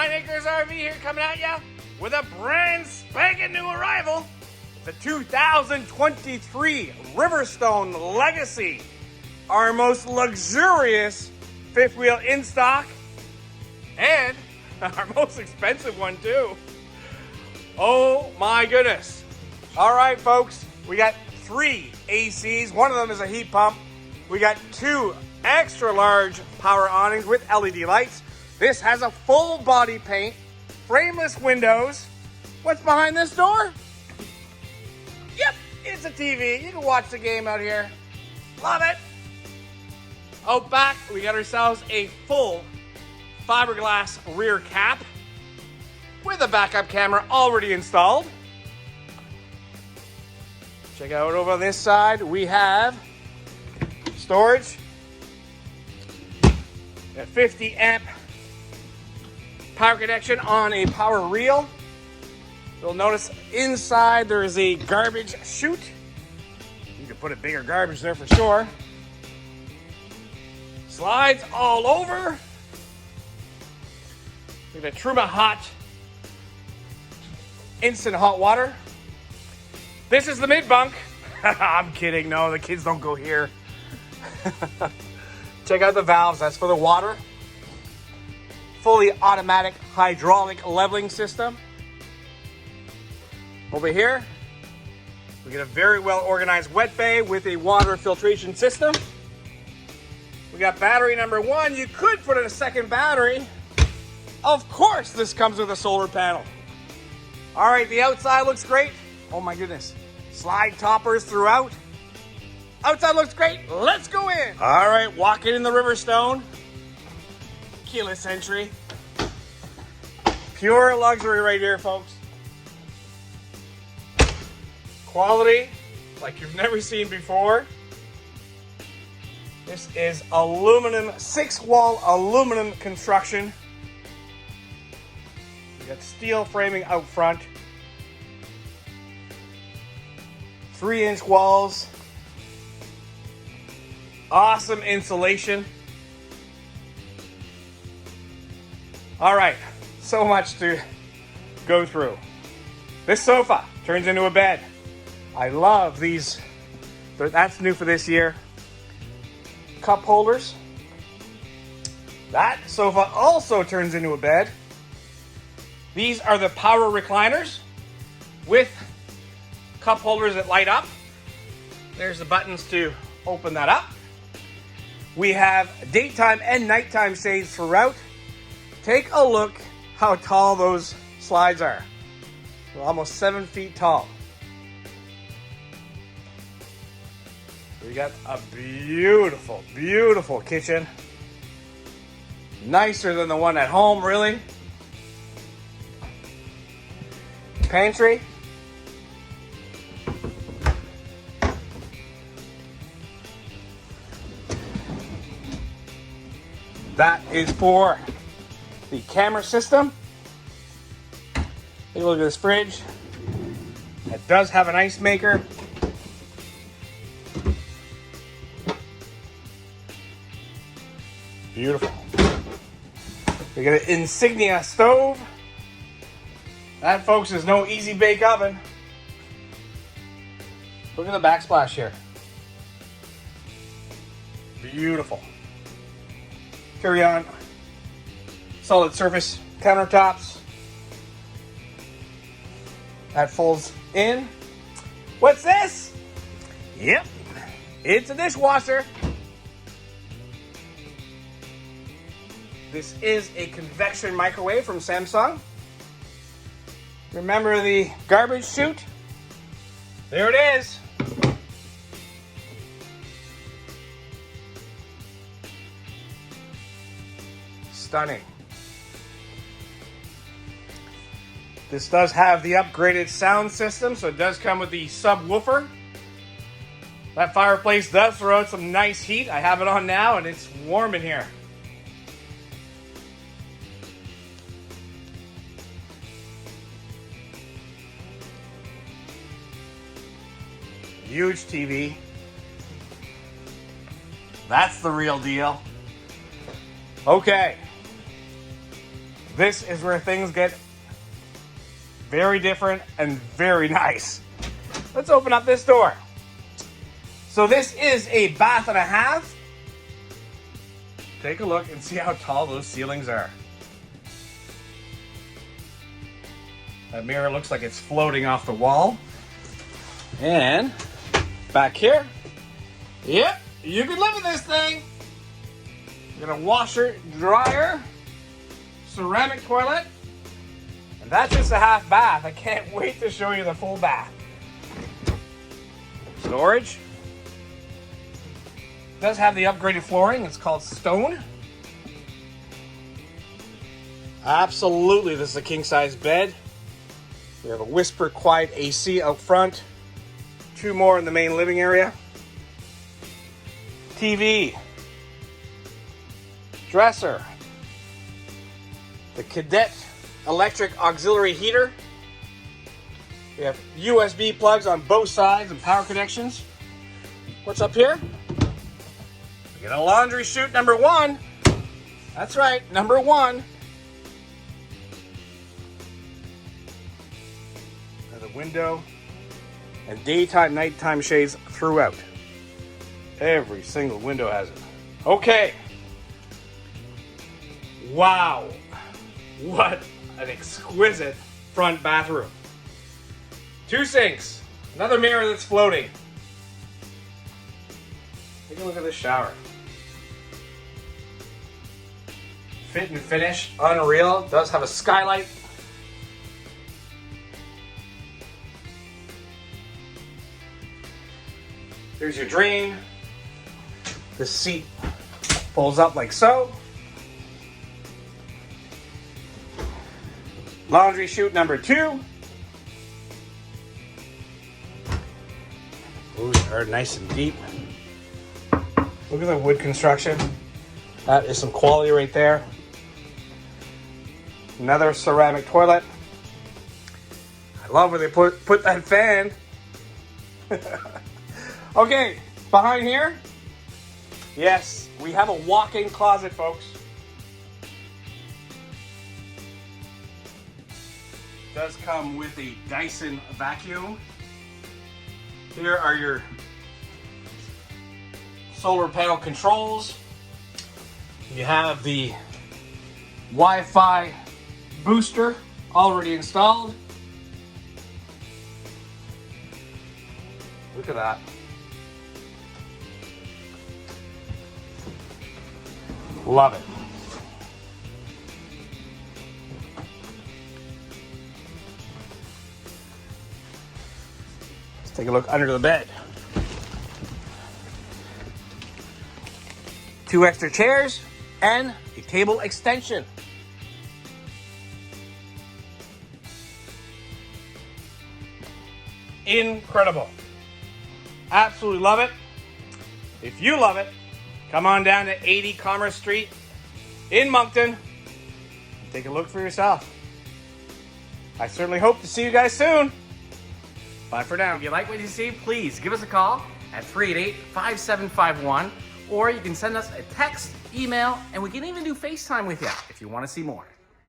9 Acres RV here coming at you with a brand spanking new arrival. The 2023 Riverstone Legacy, our most luxurious fifth wheel in stock and our most expensive one too. Oh my goodness. All right, folks, we got 3 ACs. One of them is a heat pump. We got 2 extra large power awnings with LED lights. This has a full body paint, frameless windows. What's behind this door? Yep, it's a TV. You can watch the game out here. Love it. Out back, we got ourselves a full fiberglass rear cap with a backup camera already installed. Check out over on this side, we have storage, a 50 amp power connection on a power reel. You'll notice inside there is a garbage chute. You can put a bigger garbage there for sure. Slides all over. Look at the Truma Hot instant hot water. This is the mid bunk. I'm kidding. No, the kids don't go here. Check out the valves. That's for the water. Fully automatic hydraulic leveling system. Over here, we get a very well organized wet bay with a water filtration system. We got battery number 1. You could put in a second battery. Of course, this comes with a solar panel. All right, the outside looks great. Oh my goodness. Slide toppers throughout. Outside looks great. Let's go in. All right, walking in the Riverstone. Keyless entry. Pure luxury right here, folks. Quality like you've never seen before. This is aluminum, 6-wall aluminum construction. You got steel framing out front. 3-inch walls. Awesome insulation. All right, so much to go through. This sofa turns into a bed. I love these. That's new for this year. Cup holders. That sofa also turns into a bed. These are the power recliners with cup holders that light up. There's the buttons to open that up. We have daytime and nighttime shades throughout. Take a look how tall those slides are. They're almost 7 feet tall. We got a beautiful, beautiful kitchen. Nicer than the one at home, really. Pantry. That is for the camera system. Take a look at this fridge. It does have an ice maker. Beautiful. We got an Insignia stove. That, folks, is no easy bake oven. Look at the backsplash here. Beautiful. Carry on. Solid surface countertops. That folds in. What's this? Yep, it's a dishwasher. This is a convection microwave from Samsung. Remember the garbage chute? There it is. Stunning. This does have the upgraded sound system, so it does come with the subwoofer. That fireplace does throw out some nice heat. I have it on now and it's warm in here. Huge TV. That's the real deal. Okay. This is where things get very different and very nice. Let's open up this door. So this is a bath and a half. Take a look and see how tall those ceilings are. That mirror looks like it's floating off the wall. And back here, yep, you can live in this thing. You got a washer, dryer, ceramic toilet, and that's just a half bath. I can't wait to show you the full bath. Storage. It does have the upgraded flooring. It's called stone. Absolutely, this is a king-size bed. We have a Whisper Quiet AC out front. 2 more in the main living area. TV. Dresser. The Cadet electric auxiliary heater. We have USB plugs on both sides and power connections. What's up here? We get a laundry chute number 1. That's right, number 1. There's a window and daytime, nighttime shades throughout. Every single window has it. Okay. Wow. What an exquisite front bathroom. 2 sinks. Another mirror that's floating. Take a look at this shower. Fit and finish, unreal. Does have a skylight. Here's your drain. This seat folds up like so. Laundry chute number 2. Ooh, they are nice and deep. Look at the wood construction. That is some quality right there. Another ceramic toilet. I love where they put that fan. Okay, behind here, yes, we have a walk-in closet, folks. It does come with a Dyson vacuum. Here are your solar panel controls. You have the Wi-Fi booster already installed. Look at that. Love it. Let's take a look under the bed. 2 extra chairs and a table extension. Incredible. Absolutely love it. If you love it, come on down to 80 Commerce Street in Moncton. Take a look for yourself. I certainly hope to see you guys soon. Bye for now. If you like what you see, please give us a call at 388-5751, or you can send us a text, email, and we can even do FaceTime with you if you want to see more.